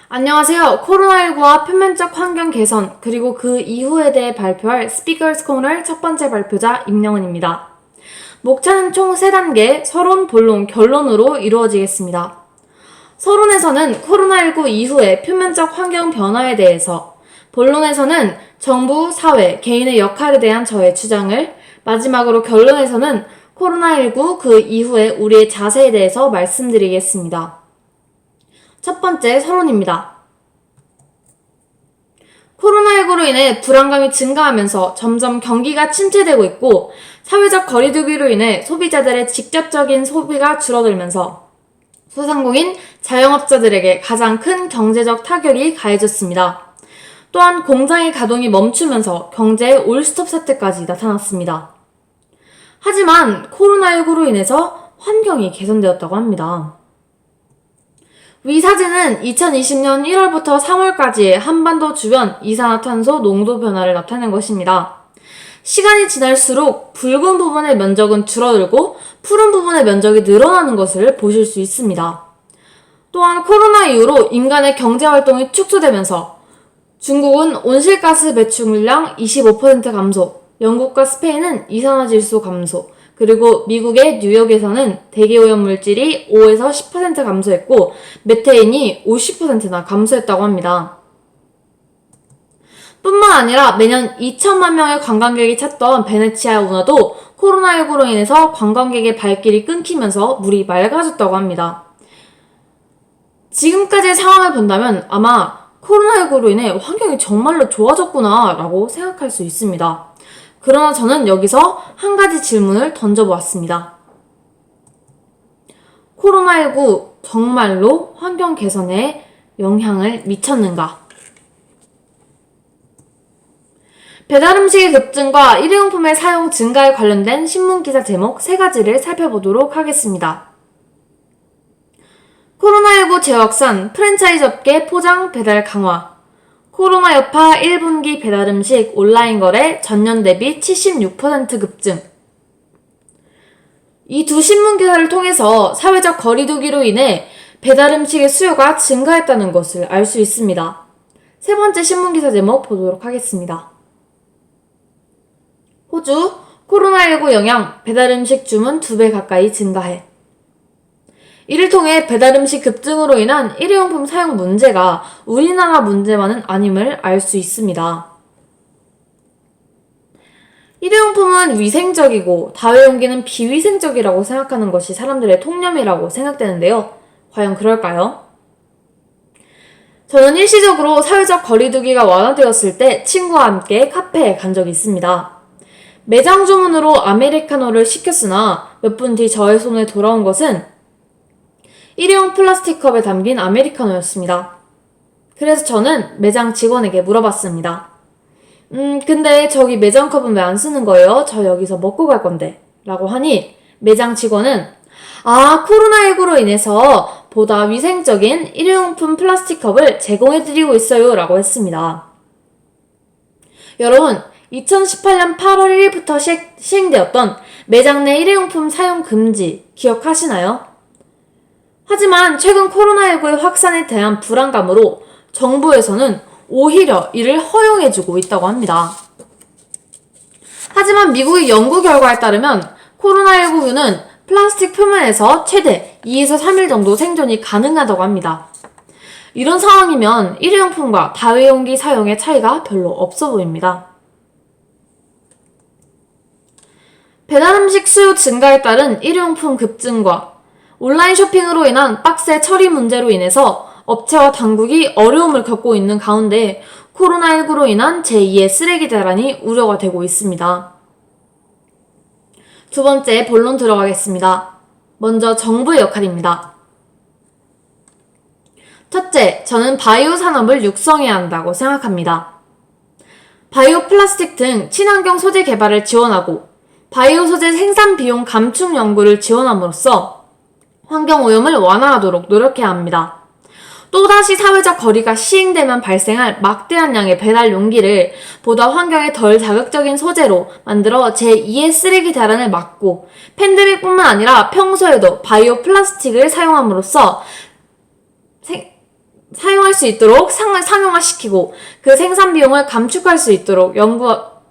안녕하세요. 코로나19와 표면적 환경 개선, 그리고 그 이후에 대해 발표할 스피커스 코너의 첫 번째 발표자 임영은입니다. 목차는 총 3단계, 서론, 본론, 결론으로 이루어지겠습니다. 서론에서는 코로나19 이후의 표면적 환경 변화에 대해서, 본론에서는 정부, 사회, 개인의 역할에 대한 저의 주장을, 마지막으로 결론에서는 코로나19 그 이후에 우리의 자세에 대해서 말씀드리겠습니다. 첫 번째 서론입니다. 코로나19로 인해 불안감이 증가하면서 점점 경기가 침체되고 있고 사회적 거리두기로 인해 소비자들의 직접적인 소비가 줄어들면서 소상공인, 자영업자들에게 가장 큰 경제적 타격이 가해졌습니다. 또한 공장의 가동이 멈추면서 경제의 올스톱 사태까지 나타났습니다. 하지만 코로나19로 인해서 환경이 개선되었다고 합니다. 위 사진은 2020년 1월부터 3월까지의 한반도 주변 이산화탄소 농도 변화를 나타낸 것입니다. 시간이 지날수록 붉은 부분의 면적은 줄어들고 푸른 부분의 면적이 늘어나는 것을 보실 수 있습니다. 또한 코로나 이후로 인간의 경제활동이 축소되면서 중국은 온실가스 배출 물량 25% 감소, 영국과 스페인은 이산화질소 감소, 그리고 미국의 뉴욕에서는 대기오염 물질이 5에서 10% 감소했고 메테인이 50%나 감소했다고 합니다. 뿐만 아니라 매년 2천만 명의 관광객이 찾던 베네치아 운하도 코로나19로 인해서 관광객의 발길이 끊기면서 물이 맑아졌다고 합니다. 지금까지의 상황을 본다면 아마 코로나19로 인해 환경이 정말로 좋아졌구나 라고 생각할 수 있습니다. 그러나 저는 여기서 한 가지 질문을 던져보았습니다. 코로나19 정말로 환경 개선에 영향을 미쳤는가? 배달음식의 급증과 일회용품의 사용 증가에 관련된 신문기사 제목 3가지를 살펴보도록 하겠습니다. 코로나19 재확산, 프랜차이즈 업계 포장 배달 강화, 코로나 여파 1분기 배달음식 온라인 거래 전년 대비 76% 급증. 이 두 신문 기사를 통해서 사회적 거리두기로 인해 배달음식의 수요가 증가했다는 것을 알 수 있습니다. 세 번째 신문 기사 제목 보도록 하겠습니다. 호주, 코로나19 영향 배달음식 주문 2배 가까이 증가해. 이를 통해 배달음식 급증으로 인한 일회용품 사용 문제가 우리나라 문제만은 아님을 알 수 있습니다. 일회용품은 위생적이고 다회용기는 비위생적이라고 생각하는 것이 사람들의 통념이라고 생각되는데요. 과연 그럴까요? 저는 일시적으로 사회적 거리두기가 완화되었을 때 친구와 함께 카페에 간 적이 있습니다. 매장 주문으로 아메리카노를 시켰으나 몇 분 뒤 저의 손에 돌아온 것은 일회용 플라스틱 컵에 담긴 아메리카노였습니다. 그래서 저는 매장 직원에게 물어봤습니다. 근데 저기 매장 컵은 왜 안 쓰는 거예요? 저 여기서 먹고 갈 건데. 라고 하니 매장 직원은 코로나19로 인해서 보다 위생적인 일회용품 플라스틱 컵을 제공해드리고 있어요. 라고 했습니다. 여러분, 2018년 8월 1일부터 시행되었던 매장 내 일회용품 사용 금지 기억하시나요? 하지만 최근 코로나19의 확산에 대한 불안감으로 정부에서는 오히려 이를 허용해주고 있다고 합니다. 하지만 미국의 연구 결과에 따르면 코로나19는 플라스틱 표면에서 최대 2에서 3일 정도 생존이 가능하다고 합니다. 이런 상황이면 일회용품과 다회용기 사용의 차이가 별로 없어 보입니다. 배달음식 수요 증가에 따른 일회용품 급증과 온라인 쇼핑으로 인한 박스의 처리 문제로 인해서 업체와 당국이 어려움을 겪고 있는 가운데 코로나19로 인한 제2의 쓰레기 대란이 우려가 되고 있습니다. 두 번째 본론 들어가겠습니다. 먼저 정부의 역할입니다. 첫째, 저는 바이오 산업을 육성해야 한다고 생각합니다. 바이오 플라스틱 등 친환경 소재 개발을 지원하고 바이오 소재 생산 비용 감축 연구를 지원함으로써 환경오염을 완화하도록 노력해야 합니다. 또다시 사회적 거리가 시행되면 발생할 막대한 양의 배달 용기를 보다 환경에 덜 자극적인 소재로 만들어 제2의 쓰레기 대란을 막고 팬데믹뿐만 아니라 평소에도 바이오 플라스틱을 사용함으로써 사용할 수 있도록 상용화시키고 그 생산 비용을 감축할 수 있도록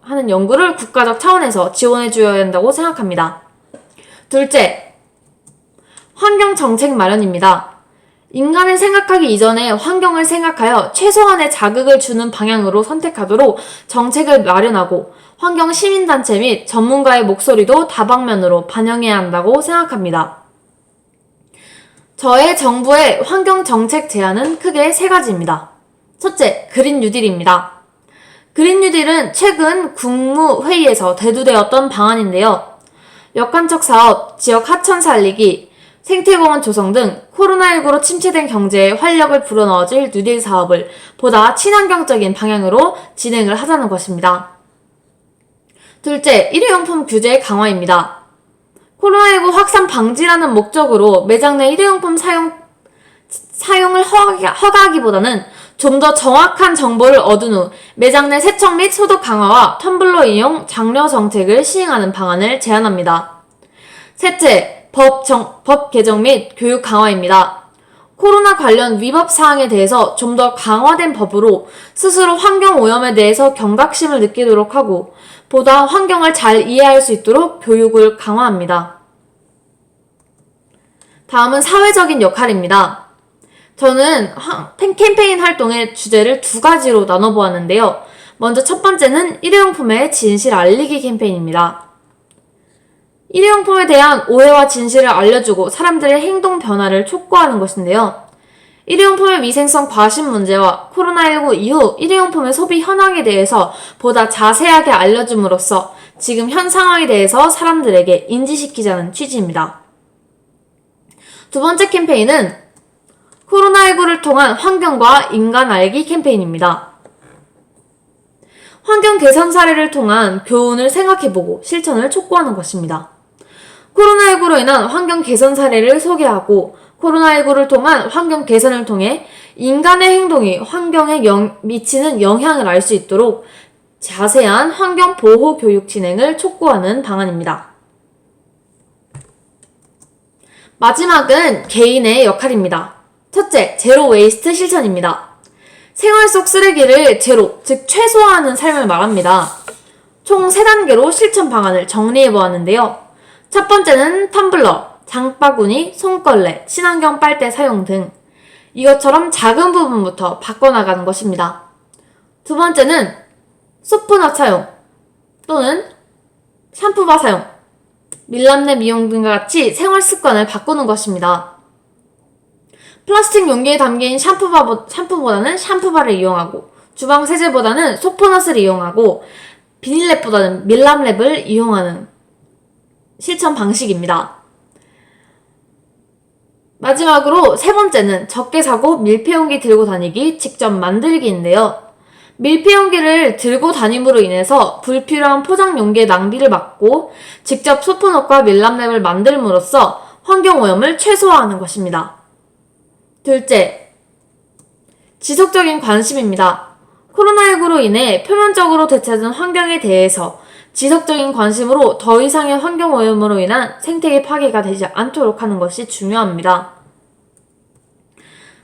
하는 연구를 국가적 차원에서 지원해 줘야 한다고 생각합니다. 둘째, 환경정책 마련입니다. 인간을 생각하기 이전에 환경을 생각하여 최소한의 자극을 주는 방향으로 선택하도록 정책을 마련하고 환경 시민단체 및 전문가의 목소리도 다방면으로 반영해야 한다고 생각합니다. 저의 정부의 환경정책 제안은 크게 세 가지입니다. 첫째, 그린 뉴딜입니다. 그린 뉴딜은 최근 국무회의에서 대두되었던 방안인데요. 역간척 사업, 지역 하천 살리기, 생태공원 조성 등 코로나19로 침체된 경제에 활력을 불어넣어줄 뉴딜 사업을 보다 친환경적인 방향으로 진행을 하자는 것입니다. 둘째, 일회용품 규제 강화입니다. 코로나19 확산 방지라는 목적으로 매장 내 일회용품 사용을 허가하기보다는 좀 더 정확한 정보를 얻은 후 매장 내 세척 및 소독 강화와 텀블러 이용 장려 정책을 시행하는 방안을 제안합니다. 셋째, 법 개정 및 교육 강화입니다. 코로나 관련 위법 사항에 대해서 좀 더 강화된 법으로 스스로 환경 오염에 대해서 경각심을 느끼도록 하고 보다 환경을 잘 이해할 수 있도록 교육을 강화합니다. 다음은 사회적인 역할입니다. 저는 캠페인 활동의 주제를 두 가지로 나눠보았는데요. 먼저 첫 번째는 일회용품의 진실 알리기 캠페인입니다. 일회용품에 대한 오해와 진실을 알려주고 사람들의 행동 변화를 촉구하는 것인데요. 일회용품의 위생성 과신 문제와 코로나19 이후 일회용품의 소비 현황에 대해서 보다 자세하게 알려줌으로써 지금 현 상황에 대해서 사람들에게 인지시키자는 취지입니다. 두 번째 캠페인은 코로나19를 통한 환경과 인간 알기 캠페인입니다. 환경 개선 사례를 통한 교훈을 생각해보고 실천을 촉구하는 것입니다. 코로나19로 인한 환경 개선 사례를 소개하고 코로나19를 통한 환경 개선을 통해 인간의 행동이 환경에 미치는 영향을 알 수 있도록 자세한 환경 보호 교육 진행을 촉구하는 방안입니다. 마지막은 개인의 역할입니다. 첫째, 제로 웨이스트 실천입니다. 생활 속 쓰레기를 제로, 즉 최소화하는 삶을 말합니다. 총 3단계로 실천 방안을 정리해 보았는데요. 첫 번째는 텀블러, 장바구니, 손걸레, 친환경 빨대 사용 등 이것처럼 작은 부분부터 바꿔나가는 것입니다. 두 번째는 소프넛 사용 또는 샴푸바 사용, 밀랍랩 이용 등과 같이 생활 습관을 바꾸는 것입니다. 플라스틱 용기에 담긴 샴푸보다는 샴푸바를 이용하고 주방 세제보다는 소프넛을 이용하고 비닐랩보다는 밀랍랩을 이용하는 실천 방식입니다. 마지막으로 세 번째는 적게 사고 밀폐용기 들고 다니기, 직접 만들기인데요. 밀폐용기를 들고 다님으로 인해서 불필요한 포장 용기의 낭비를 막고 직접 소프넛과 밀랍랩을 만들므로써 환경오염을 최소화하는 것입니다. 둘째, 지속적인 관심입니다. 코로나19로 인해 표면적으로 되찾은 환경에 대해서 지속적인 관심으로 더 이상의 환경오염으로 인한 생태계 파괴가 되지 않도록 하는 것이 중요합니다.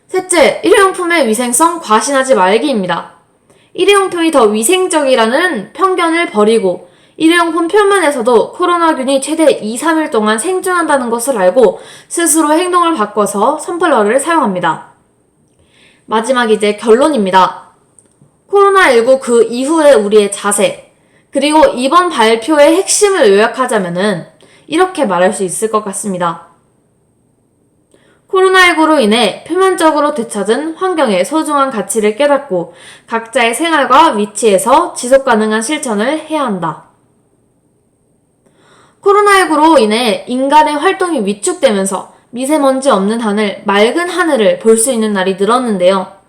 셋째, 일회용품의 위생성 과신하지 말기입니다. 일회용품이 더 위생적이라는 편견을 버리고 일회용품 표면에서도 코로나균이 최대 2, 3일 동안 생존한다는 것을 알고 스스로 행동을 바꿔서 텀블러를 사용합니다. 마지막 이제 결론입니다. 코로나19 그 이후의 우리의 자세, 그리고 이번 발표의 핵심을 요약하자면은 이렇게 말할 수 있을 것 같습니다. 코로나19로 인해 표면적으로 되찾은 환경의 소중한 가치를 깨닫고 각자의 생활과 위치에서 지속가능한 실천을 해야 한다. 코로나19로 인해 인간의 활동이 위축되면서 미세먼지 없는 하늘, 맑은 하늘을 볼 수 있는 날이 늘었는데요.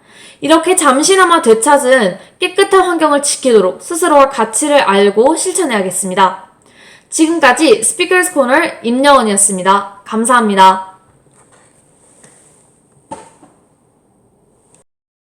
이렇게 잠시나마 되찾은 깨끗한 환경을 지키도록 스스로가 가치를 알고 실천해야겠습니다. 지금까지 스피커스 코너 임여원이었습니다. 감사합니다.